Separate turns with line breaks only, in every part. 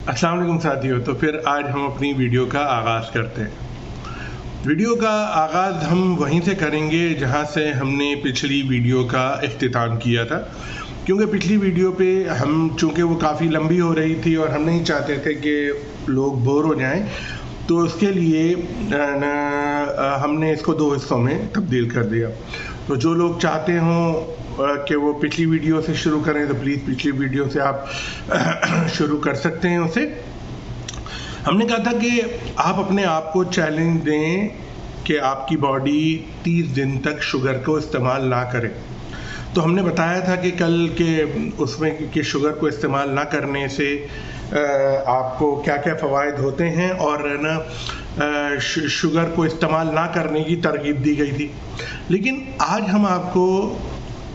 अस्सलाम वालेकुम साथियों। तो फिर आज हम अपनी वीडियो का आगाज़ करते हैं। वीडियो का आगाज़ हम वहीं से करेंगे जहां से हमने पिछली वीडियो का इख्तिताम किया था, क्योंकि पिछली वीडियो पे हम चूँकि वो काफ़ी लंबी हो रही थी और हम नहीं चाहते थे कि लोग बोर हो जाएं, तो उसके लिए हमने इसको दो हिस्सों में तब्दील कर दिया। तो जो लोग चाहते हों कि वो पिछली वीडियो से शुरू करें तो प्लीज़ पिछली वीडियो से आप शुरू कर सकते हैं उसे। हमने कहा था कि आप अपने आप को चैलेंज दें कि आपकी बॉडी 30 दिन तक शुगर को इस्तेमाल ना करे। तो हमने बताया था कि कल के उसमें कि शुगर को इस्तेमाल ना करने से आपको क्या क्या फ़वाइद होते हैं और ना शुगर को इस्तेमाल ना करने की तरगीब दी गई थी। लेकिन आज हम आपको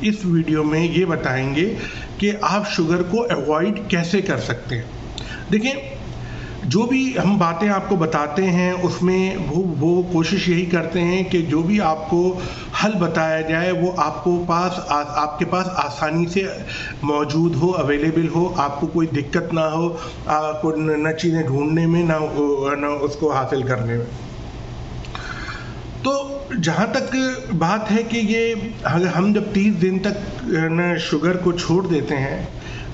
इस वीडियो में ये बताएंगे कि आप शुगर को अवॉइड कैसे कर सकते हैं। देखिए, जो भी हम बातें आपको बताते हैं उसमें वो कोशिश यही करते हैं कि जो भी आपको हल बताया जाए वो आपके पास आसानी से मौजूद हो, अवेलेबल हो, आपको कोई दिक्कत ना हो, आपको न चीज़ें ढूंढने में ना उसको हासिल करने में। तो जहाँ तक बात है कि ये अगर हम जब 30 दिन तक न शुगर को छोड़ देते हैं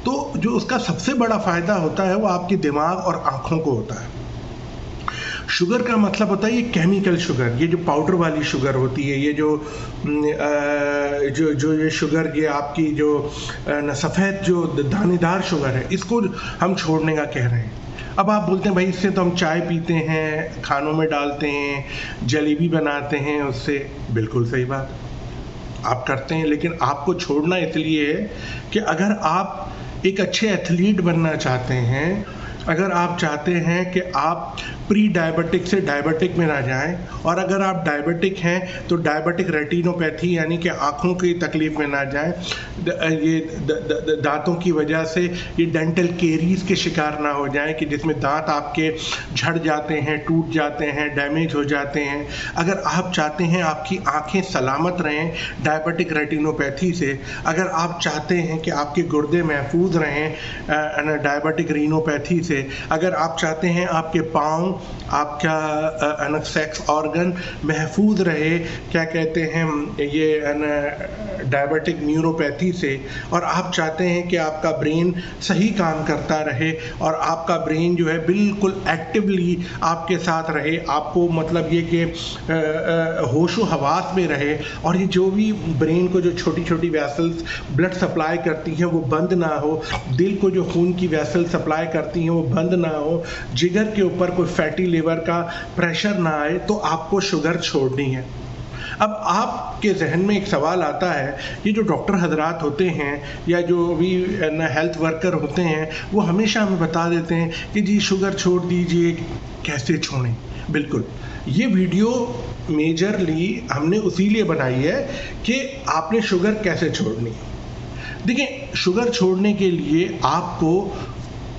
तो जो उसका सबसे बड़ा फ़ायदा होता है वो आपके दिमाग और आँखों को होता है। शुगर का मतलब होता है ये केमिकल शुगर, ये जो पाउडर वाली शुगर होती है, ये जो ये शुगर, ये आपकी जो सफ़ेद जो दानेदार शुगर है, इसको हम छोड़ने का कह रहे हैं। अब आप बोलते हैं भाई इससे तो हम चाय पीते हैं, खानों में डालते हैं, जलेबी बनाते हैं उससे। बिल्कुल सही बात, आप करते हैं, लेकिन आपको छोड़ना इसलिए है कि अगर आप एक अच्छे एथलीट बनना चाहते हैं, अगर आप चाहते हैं कि आप प्री डायबिटिक से डायबिटिक में ना जाएं, और अगर आप डायबिटिक हैं तो डायबिटिक रेटिनोपैथी यानी कि आँखों की तकलीफ़ में ना जाएं, ये दांतों की वजह से ये डेंटल केरीज के शिकार ना हो जाएं कि जिसमें दांत आपके झड़ जाते हैं, टूट जाते हैं, डैमेज हो जाते हैं। अगर आप चाहते हैं आपकी आँखें सलामत रहें डायबिटिक रेटिनोपैथी से, अगर आप चाहते हैं कि आपके गुर्दे महफूज रहें डायबिटिक रीनोपैथी से, अगर आप चाहते हैं आपके पाँव, आपका सेक्स ऑर्गन महफूज रहे, क्या कहते हैं ये डायबिटिक न्यूरोपैथी से, और आप चाहते हैं कि आपका ब्रेन सही काम करता रहे और आपका ब्रेन जो है बिल्कुल एक्टिवली आपके साथ रहे, आपको मतलब ये कि होशो हवास में रहे, और ये जो भी ब्रेन को जो छोटी छोटी वैसल्स ब्लड सप्लाई करती हैं वो बंद ना हो, दिल को जो खून की वैसल सप्लाई करती हैं वो बंद ना हो, जिगर के ऊपर कोई फैटी लिवर का प्रेशर ना आए, तो आपको शुगर छोड़नी है। अब आपके जहन में एक सवाल आता है, ये जो डॉक्टर हजरात होते हैं या जो भी हेल्थ वर्कर होते हैं वो हमेशा हमें बता देते हैं कि जी शुगर छोड़ दीजिए, कैसे छोड़ें। बिल्कुल, ये वीडियो मेजरली हमने उसीलिए बनाई है कि आपने शुगर कैसे छोड़नी। देखिए, शुगर छोड़ने के लिए आपको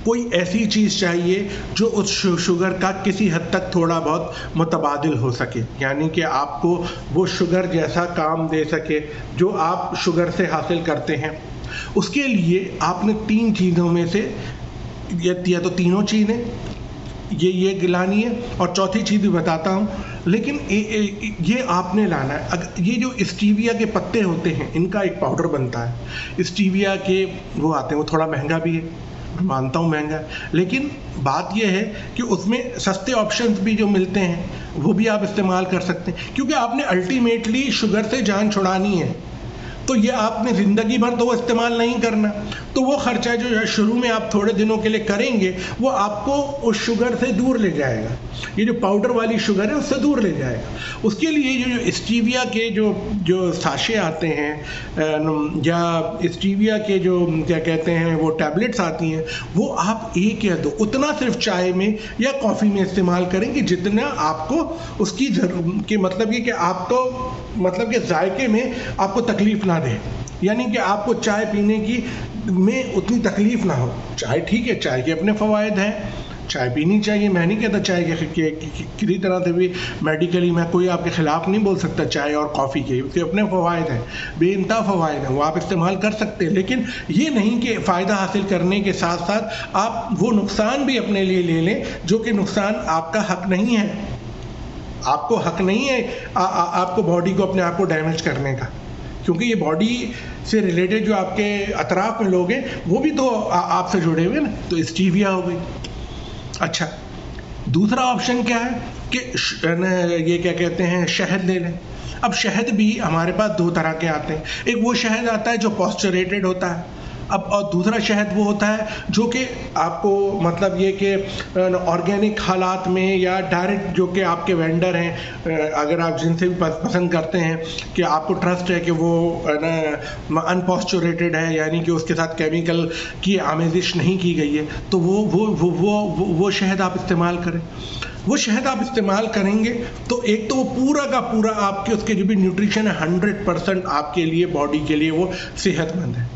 कोई ऐसी चीज़ चाहिए जो उस शुगर का किसी हद तक थोड़ा बहुत मुतबादिल हो सके, यानी कि आपको वो शुगर जैसा काम दे सके जो आप शुगर से हासिल करते हैं। उसके लिए आपने 3 चीज़ों में से या तो तीनों चीज़ें ये गिलानी है, और चौथी चीज़ भी बताता हूँ, लेकिन ये आपने लाना है। ये जो स्टीविया के पत्ते होते हैं इनका एक पाउडर बनता है, स्टीविया के वो आते हैं, वो थोड़ा महंगा भी है, मानता हूँ महंगा, लेकिन बात यह है कि उसमें सस्ते ऑप्शंस भी जो मिलते हैं वो भी आप इस्तेमाल कर सकते हैं, क्योंकि आपने अल्टीमेटली शुगर से जान छुड़ानी है। तो ये आपने ज़िंदगी भर तो वो इस्तेमाल नहीं करना, तो वो खर्चा जो शुरू में आप थोड़े दिनों के लिए करेंगे वो आपको उस शुगर से दूर ले जाएगा, ये जो पाउडर वाली शुगर है उससे दूर ले जाएगा। उसके लिए जो स्टीविया के जो साशे आते हैं या स्टीविया के जो क्या कहते हैं वो टैबलेट्स आती हैं, वो आप 1 या 2 उतना सिर्फ चाय में या कॉफ़ी में इस्तेमाल करेंगे जितना आपको उसकी कि मतलब ये कि आपको मतलब कि जायके में आपको तकलीफ़ ना दे, यानी कि आपको चाय पीने की में उतनी तकलीफ़ ना हो। चाय ठीक है, चाय के अपने फ़वाइद हैं, चाय पीनी चाहिए, मैं नहीं कहता चाय के किसी तरह से भी मेडिकली मैं कोई आपके ख़िलाफ़ नहीं बोल सकता चाय और कॉफ़ी के, उसके अपने फ़वाइद हैं, बेइंतहा फ़वाइद हैं, वो आप इस्तेमाल कर सकते हैं। लेकिन ये नहीं कि फ़ायदा हासिल करने के साथ साथ आप वो नुकसान भी अपने लिए ले लें जो कि नुकसान आपका हक नहीं है। आपको हक नहीं है आपको बॉडी को अपने आप को डैमेज करने का, क्योंकि ये बॉडी से रिलेटेड जो आपके अतराफ में लोग हैं वो भी तो आपसे जुड़े हुए ना, तो स्टीविया हो गई। अच्छा, दूसरा ऑप्शन क्या है कि ये क्या कहते हैं, शहद ले लें। अब शहद भी हमारे पास दो तरह के आते हैं, एक वो शहद आता है जो पॉस्चरेटेड होता है, अब और दूसरा शहद वो होता है जो कि आपको मतलब ये कि ऑर्गेनिक हालात में या डायरेक्ट जो कि आपके वेंडर हैं, अगर आप जिनसे भी पसंद करते हैं कि आपको ट्रस्ट है कि वो अनपॉस्चरेटेड है, यानी कि उसके साथ केमिकल की आमेजिश नहीं की गई है, तो वो शहद आप इस्तेमाल करें। वो शहद आप इस्तेमाल करेंगे तो एक तो वो पूरा का पूरा आपके उसके जो भी न्यूट्रिशन है 100% आपके लिए बॉडी के लिए वो सेहतमंद है,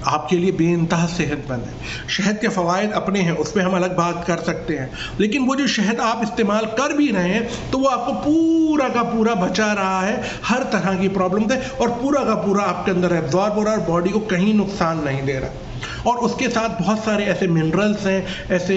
आपके लिए बेइंतहा सेहतमंद है। शहद के फ़वाइद अपने हैं, उस पर हम अलग बात कर सकते हैं, लेकिन वो जो शहद आप इस्तेमाल कर भी रहे हैं तो वो आपको पूरा का पूरा बचा रहा है हर तरह की प्रॉब्लम से, और पूरा का पूरा आपके अंदर एब्जॉर्ब हो रहा है और बॉडी को कहीं नुकसान नहीं दे रहा। और उसके साथ बहुत सारे ऐसे मिनरल्स हैं, ऐसे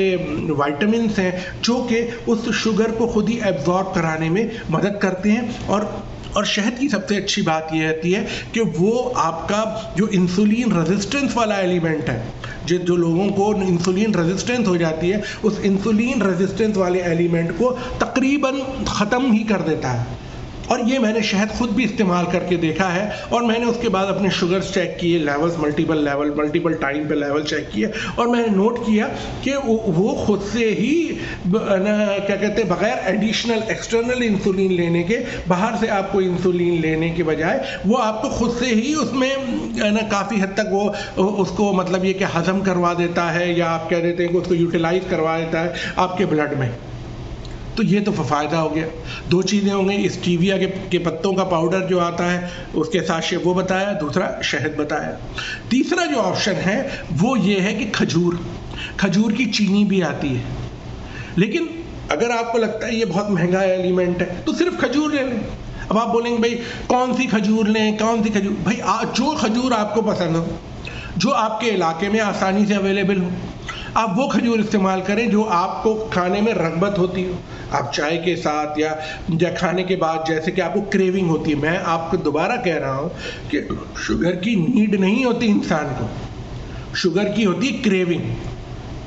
वाइटामिन्स हैं जो कि उस शुगर को खुद ही एब्जॉर्ब कराने में मदद करते हैं। और शहद की सबसे अच्छी बात यह रहती है कि वो आपका जो इंसुलिन रेजिस्टेंस वाला एलिमेंट है, जो लोगों को इंसुलिन रेजिस्टेंस हो जाती है, उस इंसुलिन रेजिस्टेंस वाले एलिमेंट को तकरीबन ख़त्म ही कर देता है। और ये मैंने शहद खुद भी इस्तेमाल करके देखा है, और मैंने उसके बाद अपने शुगर्स चेक किए, लेवल्स मल्टीपल टाइम पे लेवल चेक किए, और मैंने नोट किया कि वो खुद से ही क्या कहते हैं, बगैर एडिशनल एक्सटर्नल इंसुलिन लेने के, बाहर से आपको इंसुलिन लेने के बजाय वो आपको खुद से ही उसमें काफ़ी हद तक वो उसको मतलब ये कि हज़म करवा देता है, या आप कह देते हैं कि उसको यूटिलाइज करवा देता है आपके ब्लड में। तो ये तो फ़ायदा हो गया। दो चीज़ें हो गई, स्टीविया के पत्तों का पाउडर जो आता है उसके साथ वो बताया, दूसरा शहद बताया। तीसरा जो ऑप्शन है वो ये है कि खजूर की चीनी भी आती है, लेकिन अगर आपको लगता है ये बहुत महंगा एलिमेंट है तो सिर्फ खजूर ले लें। अब आप बोलेंगे भाई कौन सी खजूर लें, कौन सी खजूर, भाई जो खजूर आपको पसंद हो, जो आपके इलाके में आसानी से अवेलेबल हो, आप वो खजूर इस्तेमाल करें जो आपको खाने में रग़बत होती हो। आप चाय के साथ या खाने के बाद जैसे कि आपको क्रेविंग होती है, मैं आपको दोबारा कह रहा हूँ कि शुगर की नीड नहीं होती इंसान को, शुगर की होती है क्रेविंग,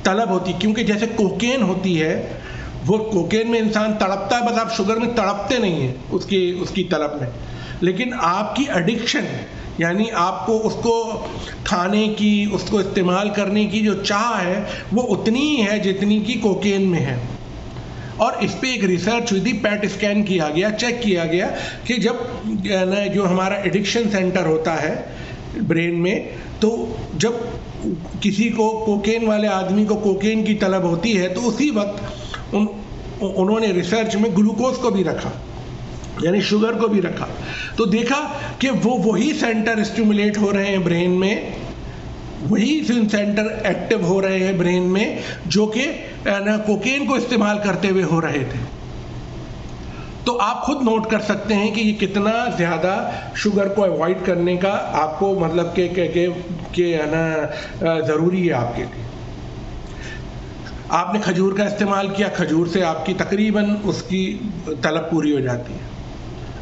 तलब होती, क्योंकि जैसे कोकेन होती है, वो कोकेन में इंसान तड़पता है, बस आप शुगर में तड़पते नहीं हैं उसकी तलब में, लेकिन आपकी एडिक्शन यानी आपको उसको खाने की, उसको इस्तेमाल करने की जो चाह है वो उतनी ही है जितनी कि कोकेन में है। और इस पे एक रिसर्च हुई थी, पैट स्कैन किया गया, चेक किया गया कि जब जो हमारा एडिक्शन सेंटर होता है ब्रेन में, तो जब किसी को कोकेन वाले आदमी को कोकेन की तलब होती है तो उसी वक्त उन्होंने रिसर्च में ग्लूकोज को भी रखा, यानी शुगर को भी रखा, तो देखा कि वही सेंटर स्टिमुलेट हो रहे हैं ब्रेन में, वही सेंटर एक्टिव हो रहे हैं ब्रेन में जो कि कोकेन को इस्तेमाल करते हुए हो रहे थे। तो आप खुद नोट कर सकते हैं कि ये कितना ज़्यादा शुगर को अवॉइड करने का आपको मतलब के ज़रूरी है आपके लिए। आपने खजूर का इस्तेमाल किया, खजूर से आपकी तकरीबन उसकी तलब पूरी हो जाती है।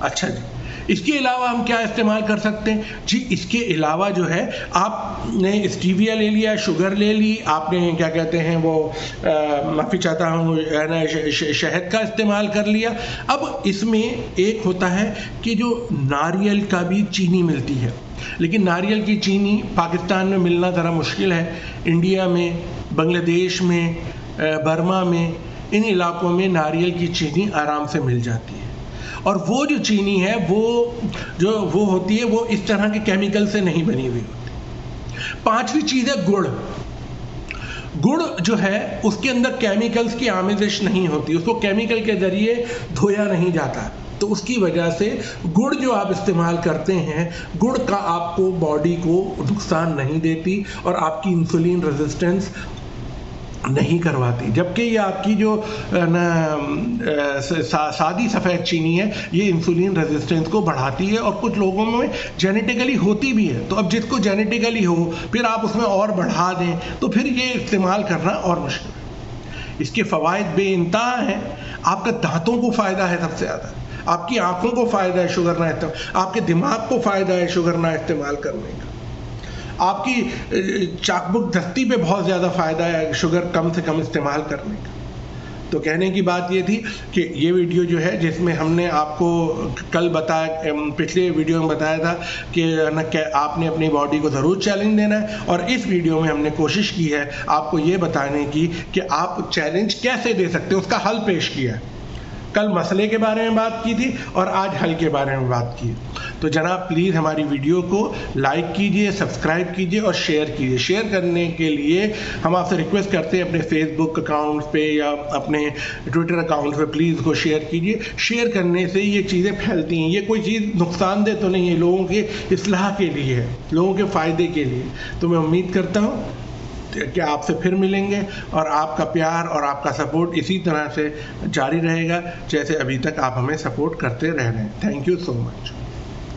अच्छा जी, इसके अलावा हम क्या इस्तेमाल कर सकते हैं जी? इसके अलावा जो है आपने स्टीविया ले लिया, शुगर ले ली, आपने क्या कहते हैं वो माफ़ी चाहता हूँ शहद का इस्तेमाल कर लिया। अब इसमें एक होता है कि जो नारियल का भी चीनी मिलती है, लेकिन नारियल की चीनी पाकिस्तान में मिलना ज़रा मुश्किल है। इंडिया में, बांग्लादेश में, बर्मा में, इन इलाकों में नारियल की चीनी आराम से मिल जाती है, और वो जो चीनी है वो होती है, वो इस तरह के केमिकल से नहीं बनी हुई होती। पांचवी चीज़ है गुड़ जो है उसके अंदर केमिकल्स की आमेजिश नहीं होती, उसको केमिकल के ज़रिए धोया नहीं जाता, तो उसकी वजह से गुड़ जो आप इस्तेमाल करते हैं, गुड़ का आपको बॉडी को नुकसान नहीं देती और आपकी इंसुलिन रेजिस्टेंस नहीं करवाती, जबकि ये आपकी जो सादी सफ़ेद चीनी है ये इंसुलिन रेजिस्टेंस को बढ़ाती है और कुछ लोगों में जेनेटिकली होती भी है। तो अब जिसको जेनेटिकली हो फिर आप उसमें और बढ़ा दें तो फिर ये इस्तेमाल करना और मुश्किल है। इसके फ़वाइद बेइंतहा हैं। आपका दांतों को फ़ायदा है सबसे ज़्यादा, आपकी आँखों को फ़ायदा है शुगर ना इस्तेमाल, आपके दिमाग को फ़ायदा है शुगर ना इस्तेमाल करने का, आपकी चाकबुक दस्ती पे बहुत ज़्यादा फ़ायदा है शुगर कम से कम इस्तेमाल करने का। तो कहने की बात ये थी कि ये वीडियो जो है जिसमें हमने आपको कल बताया, पिछले वीडियो में बताया था कि ना आपने अपनी बॉडी को ज़रूर चैलेंज देना है, और इस वीडियो में हमने कोशिश की है आपको ये बताने की कि आप चैलेंज कैसे दे सकते हो, उसका हल पेश किया है। कल मसले के बारे में बात की थी और आज हल के बारे में बात की। तो जनाब प्लीज़ हमारी वीडियो को लाइक कीजिए, सब्सक्राइब कीजिए और शेयर कीजिए। शेयर करने के लिए हम आपसे रिक्वेस्ट करते हैं अपने फेसबुक अकाउंट पे या अपने ट्विटर अकाउंट पे प्लीज़ को शेयर कीजिए। शेयर करने से ये चीज़ें फैलती हैं, ये कोई चीज़ नुकसानदेह तो नहीं है, लोगों के इस्लाह के लिए है, लोगों के फ़ायदे के लिए। तो मैं उम्मीद करता हूँ कि आपसे फिर मिलेंगे और आपका प्यार और आपका सपोर्ट इसी तरह से जारी रहेगा जैसे अभी तक आप हमें सपोर्ट करते रह रहे हैं। Thank you so much.